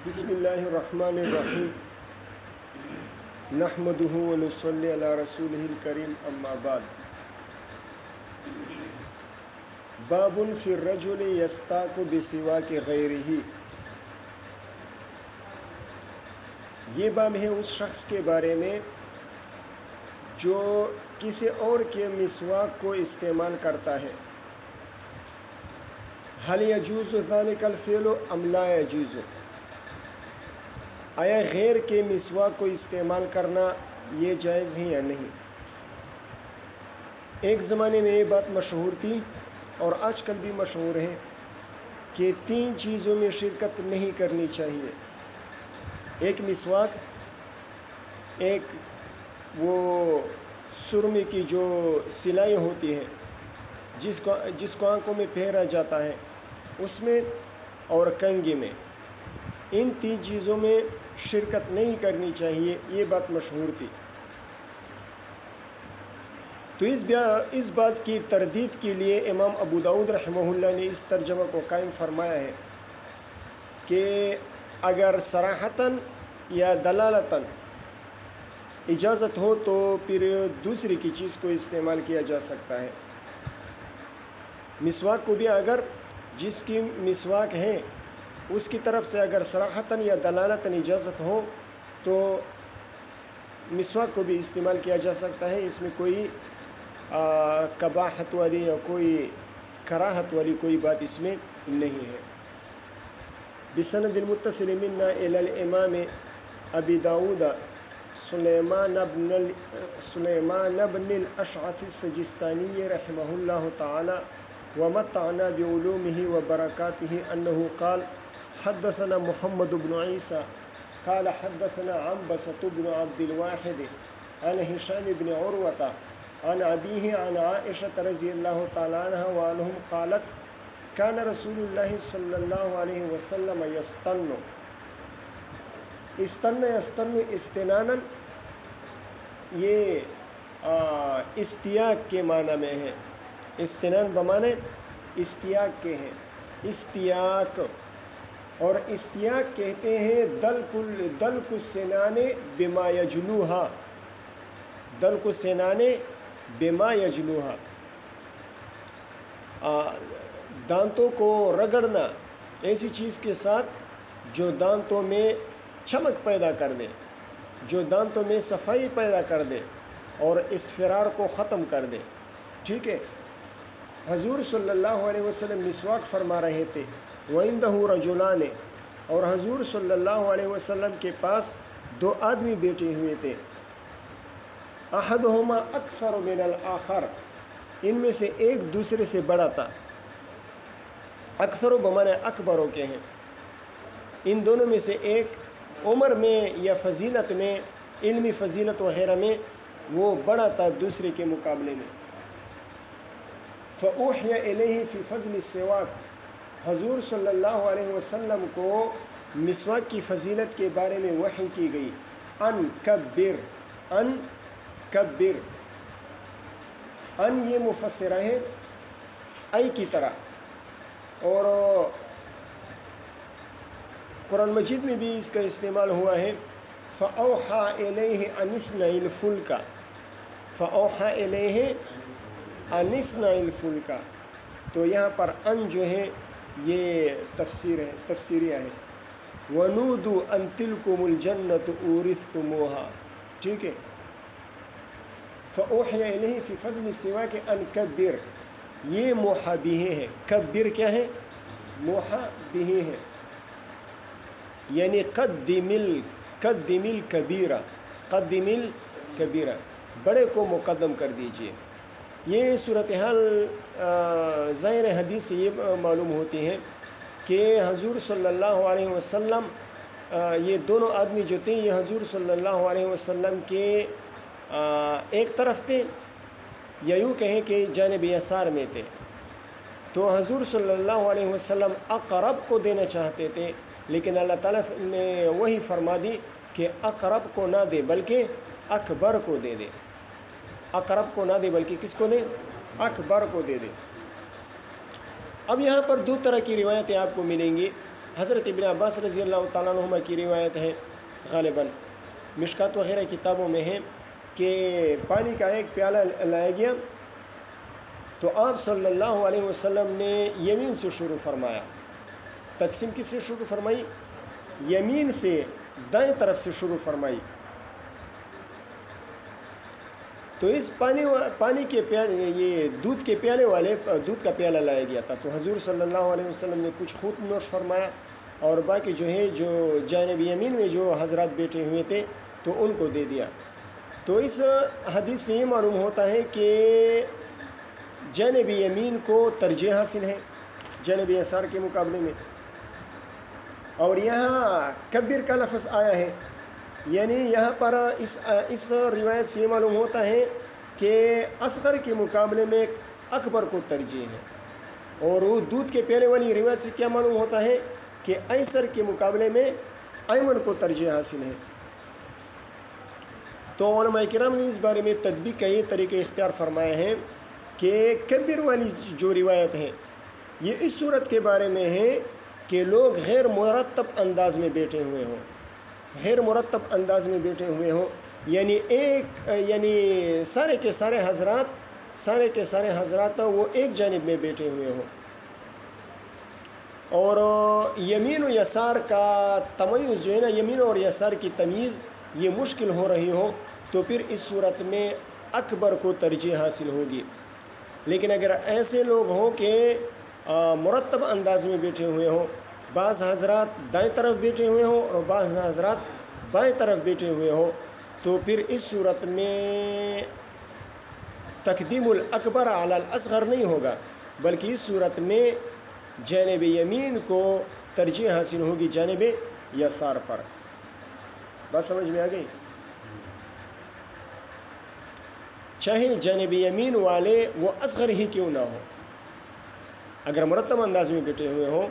بسم اللہ الرحمن الرحیم نحمده ونصلی علی رسوله الکریم اما بعد باب فی الرجل یستاک بسواک غیرہ۔ یہ باب ہے اس شخص کے بارے میں جو کسی اور کے مسواک کو استعمال کرتا ہے۔ هل يجوز ذلك الفعل ام لا يجوز؟ آیا غیر کے مسواک کو استعمال کرنا یہ جائز ہے یا نہیں؟ ایک زمانے میں یہ بات مشہور تھی اور آج کل بھی مشہور ہے کہ 3 چیزوں میں شرکت نہیں کرنی چاہیے۔ ایک مسواک، ایک وہ سرمے کی جو سلائی ہوتی ہے جس کو آنکھوں میں پھیرا جاتا ہے اس میں، اور کنگھی میں۔ ان 3 چیزوں میں شرکت نہیں کرنی چاہیے، یہ بات مشہور تھی۔ تو اس بات کی تردید کے لیے امام ابو داؤد رحمہ اللہ نے اس ترجمہ کو قائم فرمایا ہے کہ اگر صراحتاً یا دلالتاً اجازت ہو تو پھر دوسری کی چیز کو استعمال کیا جا سکتا ہے۔ مسواک کو بھی اگر جس کی مسواک ہے اس کی طرف سے اگر صراحتاً یا دلالتاً اجازت ہو تو مسواک کو بھی استعمال کیا جا سکتا ہے۔ اس میں کوئی قباحت والی یا کوئی کراہت والی کوئی بات اس میں نہیں ہے۔ بسند المتصل منا الى الامام ابی داود سلیمان بن الاشعث السجستانی رحمہ اللہ تعالی ومتعنا بعلومه وبرکاته انه قال حدثنا محمد بن عیسى قال حدثنا عنبسة بن عبد الواحد عن هشام بن عروة عن أبيه عن عائشة رضي الله تعالى عنها وعنهم قالت كان رسول الله صلى الله عليه وسلم يستن استنانا، یہ استیاق کے معنی میں ہے۔ استنان بمانے استیاق کے ہیں، استیاق، اور استیاق کہتے ہیں دلق السنان بما یجلوها، دلق السنان بما یجلوها، دانتوں کو رگڑنا ایسی چیز کے ساتھ جو دانتوں میں چمک پیدا کر دے، جو دانتوں میں صفائی پیدا کر دے اور اصفرار کو ختم کر دے۔ ٹھیک ہے، حضور صلی اللہ علیہ وسلم مسواک فرما رہے تھے، وَعِنْدَهُ رَجُلَانِ، اور حضور صلی اللہ علیہ وسلم کے پاس 2 آدمی بیٹھے ہوئے تھے۔ أَحَدُهُمَا أَكْثَرُ مِنَ الْآخَرِ، ان میں سے ایک دوسرے سے بڑا تھا۔ اکثر بمانے اکبروں کے ہیں، ان دونوں میں سے ایک عمر میں یا فضیلت میں، علمی فضیلت وغیرہ میں وہ بڑا تھا دوسرے کے مقابلے میں۔ فَأُوحِيَ إِلَيْهِ فِي فَضْلِ السِّوَاكِ، حضور صلی اللہ علیہ وسلم کو مسواک کی فضیلت کے بارے میں وحی کی گئی۔ ان کبر، ان یہ مفسرہ ہے ای کی طرح، اور قرآن مجید میں بھی اس کا استعمال ہوا ہے۔ فَأَوْحَى إِلَيْهِ أَنِ اصْنَعِ الْفُلْكَ، فَأَوْحَى إِلَيْهِ أَنِ اصْنَعِ الْفُلْكَ، تو یہاں پر ان جو ہے یہ تفسیریہ ہے۔ وَنُودُوا أَن تِلْكُمُ الْجَنَّةُ أُورِثْتُمُوهَا، ٹھیک ہے۔ فَأُوحِيَ إِلَيْهِ فِي فَضْلِ السِّوَاكِ أَن كَبِّرْ، یہ موحى به ہے۔ کبر کیا ہے؟ موحى به ہے، یعنی قدم الکبیرہ، بڑے کو مقدم کر دیجئے۔ یہ صورتحال ظاہر حدیث سے یہ معلوم ہوتی ہے کہ حضور صلی اللہ علیہ وسلم، یہ دونوں آدمی جو تھے یہ حضور صلی اللہ علیہ وسلم کے ایک طرف تھے، یا یوں کہیں کہ جانب یسار میں تھے۔ تو حضور صلی اللہ علیہ وسلم اقرب کو دینا چاہتے تھے، لیکن اللہ تعالیٰ نے وہی فرما دی کہ اقرب کو نہ دے بلکہ اکبر کو دے دے۔ اقرب کو نہ دے بلکہ کس کو دے؟ اکبر کو دے دے۔ اب یہاں پر 2 طرح کی روایتیں آپ کو ملیں گی۔ حضرت ابن عباس رضی اللہ تعالیٰ عنہما کی روایت ہے، غالباً مشکات وغیرہ کتابوں میں ہے کہ پانی کا ایک پیالہ لایا گیا تو آپ صلی اللہ علیہ وسلم نے یمین سے شروع فرمایا. تقسیم کس سے شروع فرمائی؟ یمین سے، دائیں طرف سے شروع فرمائی. تو اس پانی کے پیالے، یہ دودھ کے پیالے والے دودھ کا پیالہ لایا گیا تھا، تو حضور صلی اللہ علیہ وسلم نے کچھ خود نوش فرمایا اور باقی جو ہے جو جانب یمین میں جو حضرات بیٹھے ہوئے تھے تو ان کو دے دیا. تو اس حدیث سے یہ معلوم ہوتا ہے کہ جانب یمین کو ترجیح حاصل ہے جانب یسار کے مقابلے میں. اور یہاں کبیر کا لفظ آیا ہے، یعنی یہاں پر اس روایت سے یہ معلوم ہوتا ہے کہ اصغر کے مقابلے میں اکبر کو ترجیح ہے. اور وہ دودھ کے پیالے والی روایت سے کیا معلوم ہوتا ہے کہ ایسر کے مقابلے میں ایمن کو ترجیح حاصل ہے. تو علماء کرام نے اس بارے میں تطبیق کا یہ طریقے اختیار فرمائے ہیں کہ کبیر والی جو روایت ہے یہ اس صورت کے بارے میں ہے کہ لوگ غیر مرتب انداز میں بیٹھے ہوئے ہوں، غیر مرتب انداز میں بیٹھے ہوئے ہوں، یعنی سارے کے سارے حضرات وہ ایک جانب میں بیٹھے ہوئے ہوں، اور یمین و یسار کا تمیز جو ہے نا، یمین اور یسار کی تمیز یہ مشکل ہو رہی ہو تو پھر اس صورت میں اکبر کو ترجیح حاصل ہوگی. لیکن اگر ایسے لوگ ہوں کہ مرتب انداز میں بیٹھے ہوئے ہوں، بعض حضرات دائیں طرف بیٹھے ہوئے ہوں اور بعض حضرات بائیں طرف بیٹھے ہوئے ہوں، تو پھر اس صورت میں تقدیم الاکبر علی الاصغر نہیں ہوگا، بلکہ اس صورت میں جانب یمین کو ترجیح حاصل ہوگی جانب یسار پر. بات سمجھ میں آ گئی؟ چاہے جانب یمین والے وہ اصغر ہی کیوں نہ ہو، اگر مرتب انداز میں بیٹھے ہوئے ہوں،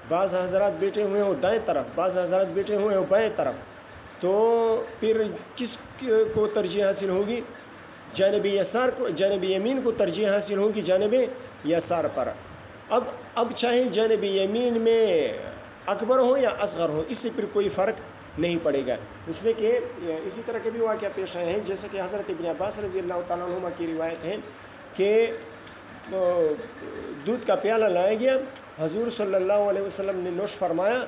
بعض حضرات بیٹھے ہوئے ہوں دائیں طرف، بعض حضرات بیٹھے ہوئے ہوں بائیں طرف، تو پھر کس کو ترجیح حاصل ہوگی؟ جانب یمین کو ترجیح حاصل ہوگی جانب یسار پر. اب چاہے جانب یمین میں اکبر ہو یا اصغر ہو، اس سے پھر کوئی فرق نہیں پڑے گا. اس لیے کہ اسی طرح کے بھی واقعہ پیش آئے ہیں، جیسے کہ حضرت ابن عباس رضی اللہ تعالیٰ عنہما کی روایت ہے کہ دودھ کا پیالہ لایا گیا، حضور صلی اللہ علیہ وسلم نے نوش فرمایا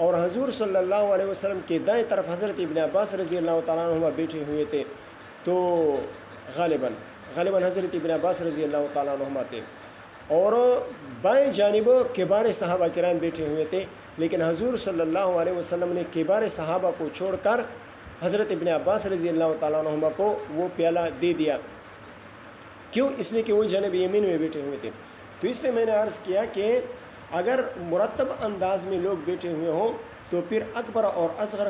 اور حضور صلی اللہ علیہ وسلم کے دائیں طرف حضرت ابن عباس رضی اللہ تعالیٰ عنہما بیٹھے ہوئے تھے. تو غالباً حضرت ابن عباس رضی اللہ تعالیٰ عنہما تھے، اور بائیں جانب کبار صحابہ کرام بیٹھے ہوئے تھے. لیکن حضور صلی اللہ علیہ وسلم نے کبار صحابہ کو چھوڑ کر حضرت ابن عباس رضی اللہ تعالیٰ عنہما کو وہ پیالہ دے دیا. کیوں؟ اس لیے کہ وہ جانب یمین میں بیٹھے ہوئے تھے. تو اس سے میں نے عرض کیا کہ اگر مرتب انداز میں لوگ بیٹھے ہوئے ہوں تو پھر اکبر اور اصغر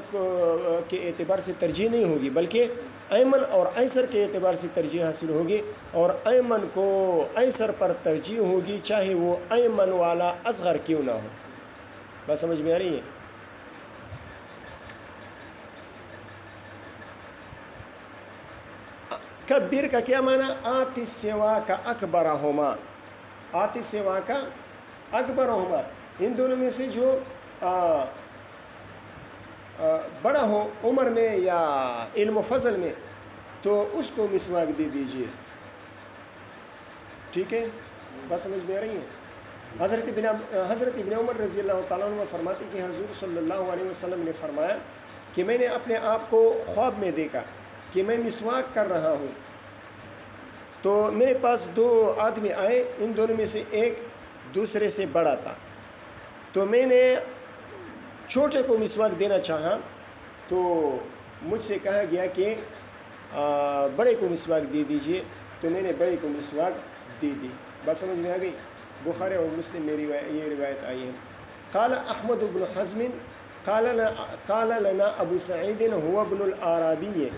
کے اعتبار سے ترجیح نہیں ہوگی، بلکہ ایمن اور ایسر کے اعتبار سے ترجیح حاصل ہوگی، اور ایمن کو ایسر پر ترجیح ہوگی چاہے وہ ایمن والا اصغر کیوں نہ ہو. بات سمجھ میں آ رہی ہے؟ کبیر کا کیا معنی؟ آتی سوا کا اکبر ہوما، آتی سوا کا اکبر ہوما، ان دونوں میں سے جو بڑا ہو عمر میں یا علم و فضل میں تو اس کو مسواک دے دیجیے. ٹھیک ہے؟ بات سمجھ میں آ رہی ہے؟ حضرت ابن عمر رضی اللہ تعالیٰ عنہ فرماتے کہ حضور صلی اللہ علیہ وسلم نے فرمایا کہ میں نے اپنے آپ کو خواب میں دیکھا کہ میں مسواک کر رہا ہوں، تو میرے پاس دو آدمی آئے، ان دونوں میں سے ایک دوسرے سے بڑا تھا، تو میں نے چھوٹے کو مسواک دینا چاہا تو مجھ سے کہا گیا کہ بڑے کو مسواک دے دیجئے، تو میں نے بڑے کو مسواک دے دی. بات سمجھ میں آ گئی؟ بخاری اور مسلم میں یہ روایت آئی ہے. قال احمد بن حزم قال لنا ابو سعید هو ابن العربی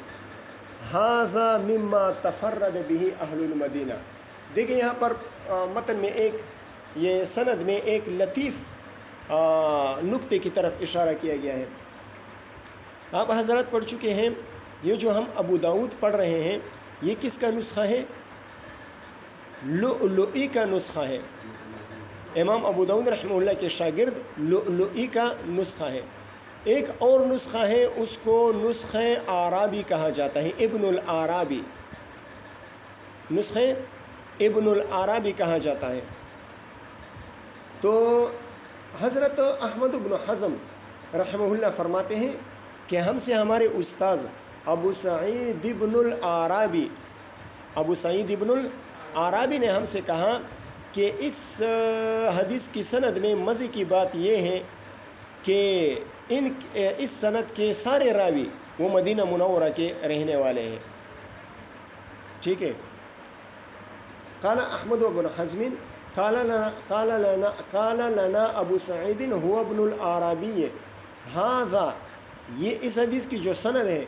هذا مما تفرد به اہل المدینہ. دیکھیں یہاں پر متن میں یہ سند میں ایک لطیف نقطے کی طرف اشارہ کیا گیا ہے. آپ حضرات پڑھ چکے ہیں، یہ جو ہم ابو داؤد پڑھ رہے ہیں یہ کس کا نسخہ ہے؟ لؤلؤی کا نسخہ ہے. امام ابو داؤد رحمہ اللہ کے شاگرد لؤلؤی کا نسخہ ہے. ایک اور نسخہ ہے، اس کو نسخہ آرابی کہا جاتا ہے، ابن العرابی، نسخہ ابن العرابی کہا جاتا ہے. تو حضرت احمد بن حزم رحمہ اللہ فرماتے ہیں کہ ہم سے ہمارے استاد ابو سعید ابن العرابی نے ہم سے کہا کہ اس حدیث کی سند میں مزے کی بات یہ ہے کہ اس سند کے سارے راوی وہ مدینہ منورہ کے رہنے والے ہیں. ٹھیک ہے. قال احمد بن حزم قال لنا ابو سعید هو ابن العرابی هذا، یہ اس حدیث کی جو سند ہے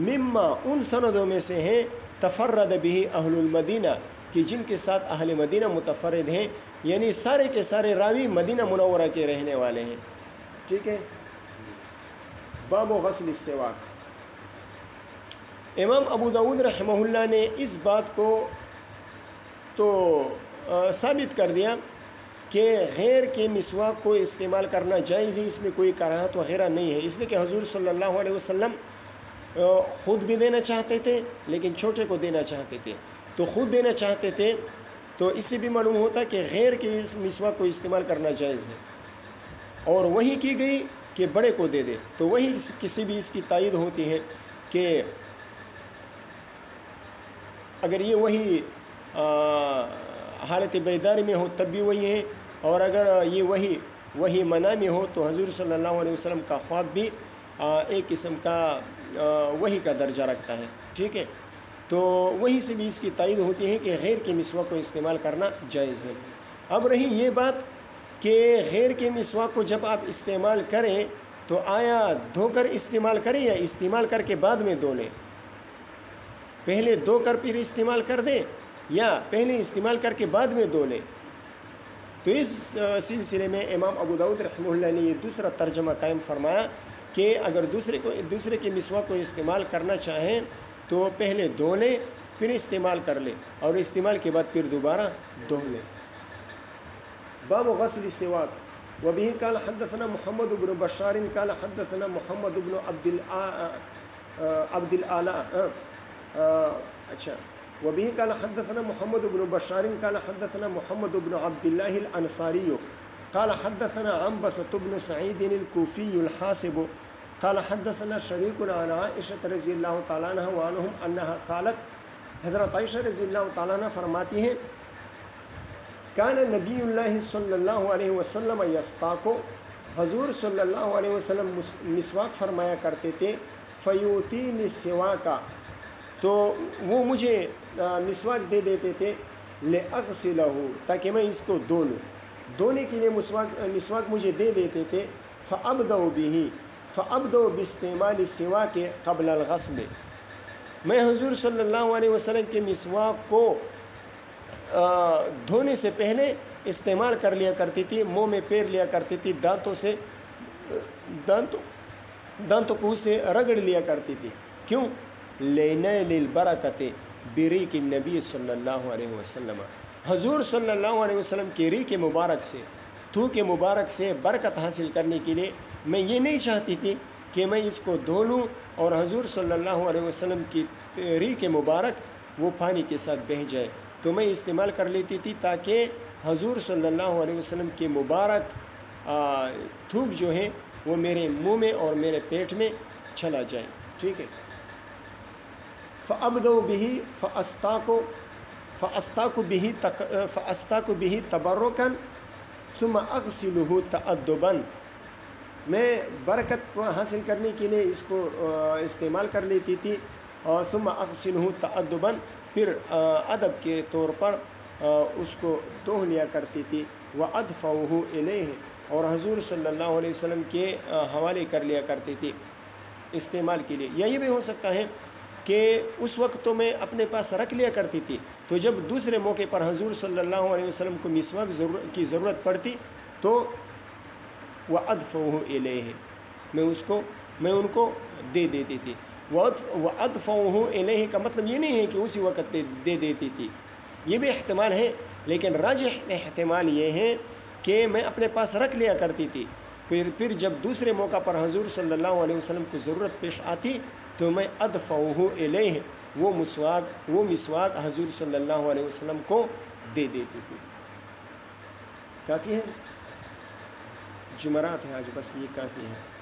مما ان سندوں میں سے ہے تفرد به اہل المدینہ، کہ جن کے ساتھ اہل مدینہ متفرد ہیں، یعنی سارے کے سارے راوی مدینہ منورہ کے رہنے والے ہیں. ٹھیک ہے. باب غسل السواک. امام ابو داؤد رحمہ اللہ نے اس بات کو تو ثابت کر دیا کہ غیر کے مسواک کو استعمال کرنا جائز ہے، اس میں کوئی کراہت وغیرہ نہیں ہے، اس لیے کہ حضور صلی اللہ علیہ وسلم خود بھی دینا چاہتے تھے لیکن چھوٹے کو دینا چاہتے تھے. تو خود دینا چاہتے تھے تو اس سے بھی معلوم ہوتا کہ غیر کے مسواک کو استعمال کرنا جائز ہے. اور وہی کی گئی کہ بڑے کو دے دے، تو وہی کسی بھی اس کی تائید ہوتی ہے کہ اگر یہ وہی حالت بیداری میں ہو تب بھی وہی ہے، اور اگر یہ وہی منع میں ہو تو حضور صلی اللہ علیہ وسلم کا خواب بھی ایک قسم کا وہی کا درجہ رکھتا ہے. ٹھیک ہے. تو وہی سے بھی اس کی تائید ہوتی ہے کہ غیر کے مسواک کو استعمال کرنا جائز ہے. اب رہی یہ بات کہ غیر کے مسواک کو جب آپ استعمال کریں تو آیا دھو کر استعمال کریں یا استعمال کر کے بعد میں دھو لیں؟ پہلے دھو کر پھر استعمال کر دیں یا پہلے استعمال کر کے بعد میں دھو لیں؟ تو اس سلسلے میں امام ابو داؤد رحمہ اللہ نے یہ دوسرا ترجمہ قائم فرمایا کہ اگر دوسرے کے مسواک کو استعمال کرنا چاہیں تو پہلے دھو لیں پھر استعمال کر لیں، اور استعمال کے بعد پھر دوبارہ دھو لیں. باب غسل السواک. وبه قال حدثنا محمد بن بشار قال حدثنا محمد بن عبد الآلاء اچھا وبه قال حدثنا محمد بن بشار قال حدثنا محمد بن عبد الله الأنصاري قال حدثنا عنبسة بن سعيد الكوفي الحاسب قال حدثنا شريك عن عائشة رضي الله تعالى عنها وعنهم أنها قالت، حضرت عائشہ رضی اللہ تعالیٰ عنہ فرماتی ہیں کان نبی اللہ صلی اللہ علیہ وسلم یستاکو، حضور صلی اللہ علیہ وسلم مسواک فرمایا کرتے تھے. فیوتینی السواکا، تو وہ مجھے مسواک دے دیتے تھے. لأغسلہ، تاکہ میں اس کو دھو لوں، دھونے کے لیے مسواک مجھے دے دیتے تھے. فأبدأ باستعمال السواک قبل الغسل، میں حضور صلی اللہ علیہ وسلم کے مسواک کو دھونے سے پہلے استعمال کر لیا کرتی تھی، منہ میں پیر لیا کرتی تھی، دانتوں کو سے رگڑ لیا کرتی تھی. کیوں؟ لینیل البرکت بریق النبی صلی اللہ علیہ وسلم، حضور صلی اللہ علیہ وسلم کے ریق مبارک سے، تھوک مبارک سے برکت حاصل کرنے کے لیے میں یہ نہیں چاہتی تھی کہ میں اس کو دھو لوں اور حضور صلی اللہ علیہ وسلم کی ریق مبارک وہ پانی کے ساتھ بہہ جائے، تو میں استعمال کر لیتی تھی تاکہ حضور صلی اللہ علیہ وسلم کے مبارک تھوک جو ہے وہ میرے منہ میں اور میرے پیٹ میں چلا جائے. ٹھیک ہے. فأبدأ به فأستاك به تبركا ثم أغسله تأدبا، میں برکت کو حاصل کرنے کے لیے اس کو استعمال کر لیتی تھی، اور ثم أغسله تأدبا، پھر ادب کے طور پر اس کو دھو لیا کرتی تھی. وأدفعه إليه، اور حضور صلی اللہ علیہ وسلم کے حوالے کر لیا کرتی تھی استعمال کے لیے. یا یہ بھی ہو سکتا ہے کہ اس وقت تو میں اپنے پاس رکھ لیا کرتی تھی، تو جب دوسرے موقع پر حضور صلی اللہ علیہ وسلم کو مسواک کی ضرورت پڑتی تو وأدفعه إليه، میں ان کو دے دیتی تھی. وأدفعه إليه کا مطلب یہ نہیں ہے کہ اسی وقت دے دیتی تھی، یہ بھی احتمال ہے، لیکن راجح احتمال یہ ہے کہ کہ میں اپنے پاس رکھ لیا کرتی تھی، پھر جب دوسرے موقع پر حضور صلی اللہ علیہ وسلم کو ضرورت پیش آتی تو میں ادفعہ الیہ، وہ مسواک حضور صلی اللہ علیہ وسلم کو دے دیتی تھی۔ کافی ہے، جمعرات ہے آج، بس یہ کافی ہے۔